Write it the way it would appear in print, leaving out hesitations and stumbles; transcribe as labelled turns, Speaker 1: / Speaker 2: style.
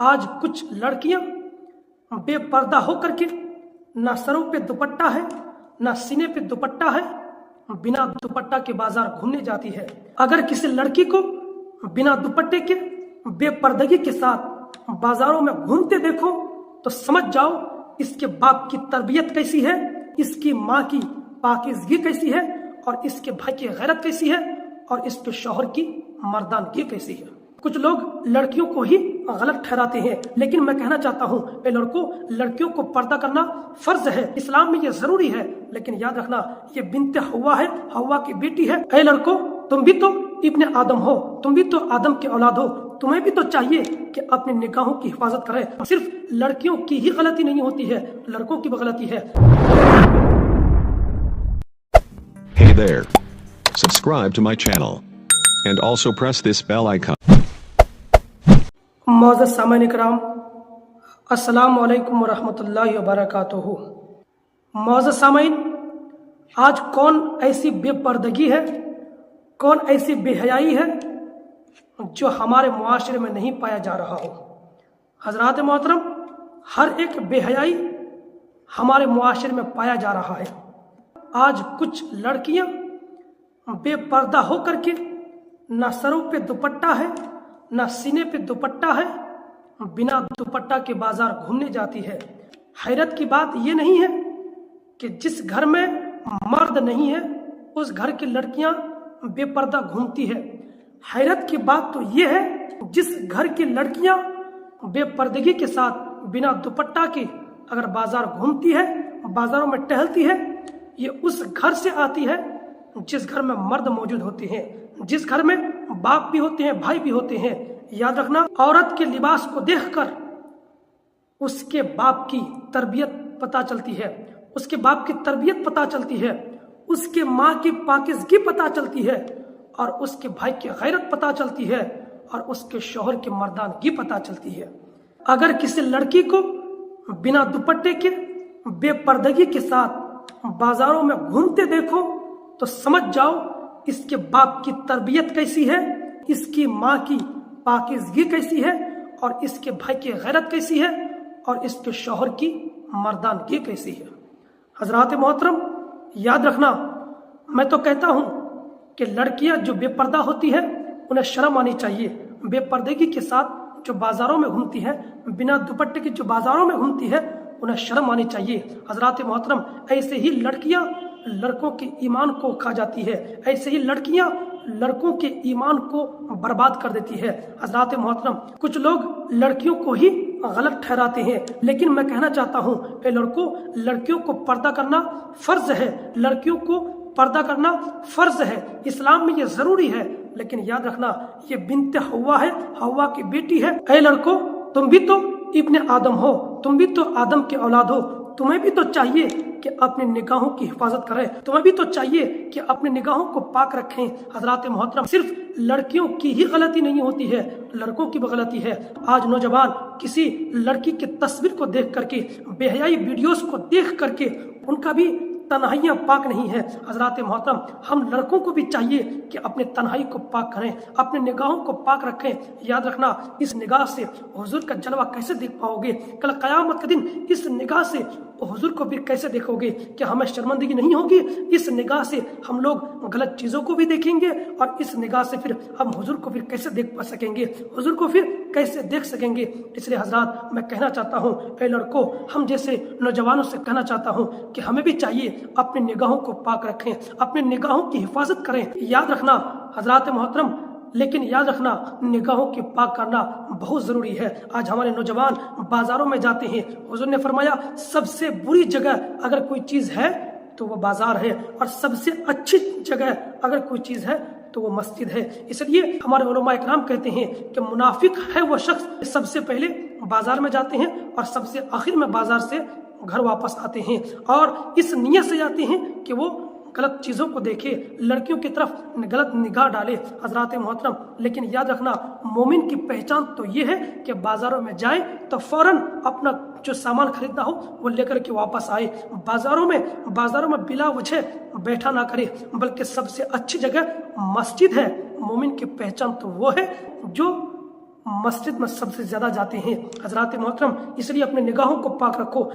Speaker 1: आज कुछ लड़कियां बेपर्दा होकर के ना सरों पे दुपट्टा है, ना सीने पे दुपट्टा है, बिना दुपट्टा के बाजार घूमने जाती है। अगर किसी लड़की को बिना दुपट्टे के बेपर्दगी के साथ बाजारों में घूमते देखो तो समझ जाओ इसके बाप की तरबियत कैसी है, इसकी माँ की पाकीज़गी कैसी है, और इसके भाई की गैरत कैसी है, और इसके शौहर की मर्दानगी कैसी है। कुछ लोग लड़कियों को ही गलत ठहराते हैं, लेकिन मैं कहना चाहता हूँ लड़कियों को पर्दा करना फर्ज है, इस्लाम में ये जरूरी है। लेकिन याद रखना ये बिन्ते हव्वा है, हव्वा की बेटी है। ऐ लड़कों, तुम भी तो इब्ने आदम हो, तुम भी तो आदम के औलाद हो, तुम्हें भी तो चाहिए कि अपनी निगाहों की हिफाजत करें। सिर्फ लड़कियों की ही गलती नहीं होती है, लड़कों की भी गलती है।
Speaker 2: Hey there. Subscribe to my channel and also press this bell icon.
Speaker 1: मौजूद सामईन इकराम, अस्सलाम वालेकुम वरहमतुल्लाहि वबरकातुहू। मौजूद सामईन, आज कौन ऐसी बेपर्दगी है, कौन ऐसी बेहयाई है जो हमारे मुआशरे में नहीं पाया जा रहा हो। हजरात मोहतरम, हर एक बेहयाई हमारे मुआशरे में पाया जा रहा है। आज कुछ लड़कियां बेपर्दा होकर के ना सरों पे दुपट्टा है, ना सीने पे दुपट्टा है, बिना दुपट्टा के बाजार घूमने जाती है। हैरत की बात यह नहीं है कि जिस घर में मर्द नहीं है उस घर की लड़कियां बेपर्दा घूमती है। हैरत की बात तो यह है जिस घर की लड़कियां बेपर्दगी के साथ बिना दुपट्टा के अगर बाजार घूमती है, बाजारों में टहलती है, ये उस घर से आती है जिस घर में मर्द मौजूद होते हैं, जिस घर में बाप भी होते हैं, भाई भी होते हैं। याद रखना, औरत के लिबास को देखकर उसके बाप की तरबियत पता चलती है, उसके बाप की तरबियत पता चलती है, उसके माँ की पाकीज़गी पता चलती है, और उसके भाई की गैरत पता चलती है, और उसके शौहर की मर्दानगी पता चलती है। अगर किसी लड़की को बिना दुपट्टे के बेपर्दगी के साथ बाजारों में घूमते देखो तो समझ जाओ इसके बाप की तरबियत कैसी है, इसकी माँ की पाकीज़गी कैसी है, और इसके भाई की गैरत कैसी है, और इसके शौहर की मर्दानगी कैसी है। हजरात मोहतरम, याद रखना, मैं तो कहता हूँ कि लड़कियां जो बेपर्दा होती है उन्हें शर्म आनी चाहिए। बेपर्दगी के साथ जो बाजारों में घूमती है, बिना दुपट्टे के जो बाजारों में घूमती है, उन्हें शर्म आनी चाहिए। हजरात मोहतरम, ऐसे ही लड़कियां लड़कों के ईमान को खा जाती है, ऐसे ही लड़कियां लड़कों के ईमान को बर्बाद कर देती है। हजरात मोहतरम, कुछ लोग लड़कियों को ही गलत ठहराते हैं, लेकिन मैं कहना चाहता हूँ लड़कियों को पर्दा करना फर्ज है, लड़कियों को पर्दा करना फर्ज है, इस्लाम में ये जरूरी है। लेकिन याद रखना ये बिन्ते हव्वा है, हव्वा की बेटी है। ऐ लड़कों, तुम भी तो इब्ने आदम हो, तुम भी तो आदम के औलाद हो, तुम्हें भी तो चाहिए कि अपनी निगाहों की हिफाजत करें, तुम्हें भी तो चाहिए कि अपनी निगाहों को पाक रखें। हजरात मोहतरम, सिर्फ लड़कियों की ही गलती नहीं होती है, लड़कों की भी गलती है। आज नौजवान किसी लड़की की तस्वीर को देख करके, बेहयाई वीडियोस को देख करके उनका भी तन्हाइयाँ पाक नहीं है। हजरात मोहतरम, हम लड़कों को भी चाहिए कि अपने तन्हाई को पाक करें, अपने निगाहों को पाक रखें। याद रखना, इस निगाह से हुजूर का जलवा कैसे देख पाओगे, कल क़यामत के दिन इस निगाह से हुजूर को भी कैसे देखोगे, कि हमें शर्मिंदगी नहीं होगी। इस निगाह से हम लोग गलत चीज़ों को भी देखेंगे, और इस निगाह से फिर हम हुजूर को फिर कैसे देख पा सकेंगे, हुजूर को फिर कैसे देख सकेंगे। इसलिए हजरात, मैं कहना चाहता हूँ, ऐ लड़कों, हम जैसे नौजवानों से कहना चाहता हूँ कि हमें भी चाहिए अपनी निगाहों को पाक रखें, अपनी निगाहों की हिफाजत करें। याद रखना हजरात मोहतरम, लेकिन याद रखना निगाहों की पाक करना बहुत ज़रूरी है। आज हमारे नौजवान बाज़ारों में जाते हैं, हुजूर ने फरमाया सबसे बुरी जगह अगर कोई चीज़ है तो वो बाज़ार है, और सबसे अच्छी जगह अगर कोई चीज़ है तो वो मस्जिद है। इसलिए हमारे उलमा इकराम कहते हैं कि मुनाफिक है वो शख्स सबसे पहले बाज़ार में जाते हैं और सबसे आखिर में बाज़ार से घर वापस आते हैं, और इस नियत से जाते हैं कि वो गलत चीज़ों को देखे, लड़कियों की तरफ गलत निगाह डाले। हजरात मोहतरम, लेकिन याद रखना, मोमिन की पहचान तो ये है कि बाज़ारों में जाए तो फ़ौरन अपना जो सामान खरीदना हो वो लेकर के वापस आए। बाज़ारों में बिला वजह बैठा ना करे, बल्कि सबसे अच्छी जगह मस्जिद है। मोमिन की पहचान तो वो है जो مسجد میں سب سے زیادہ جاتے ہیں۔ حضرات محترم، اس لیے اپنے نگاہوں کو پاک رکھو۔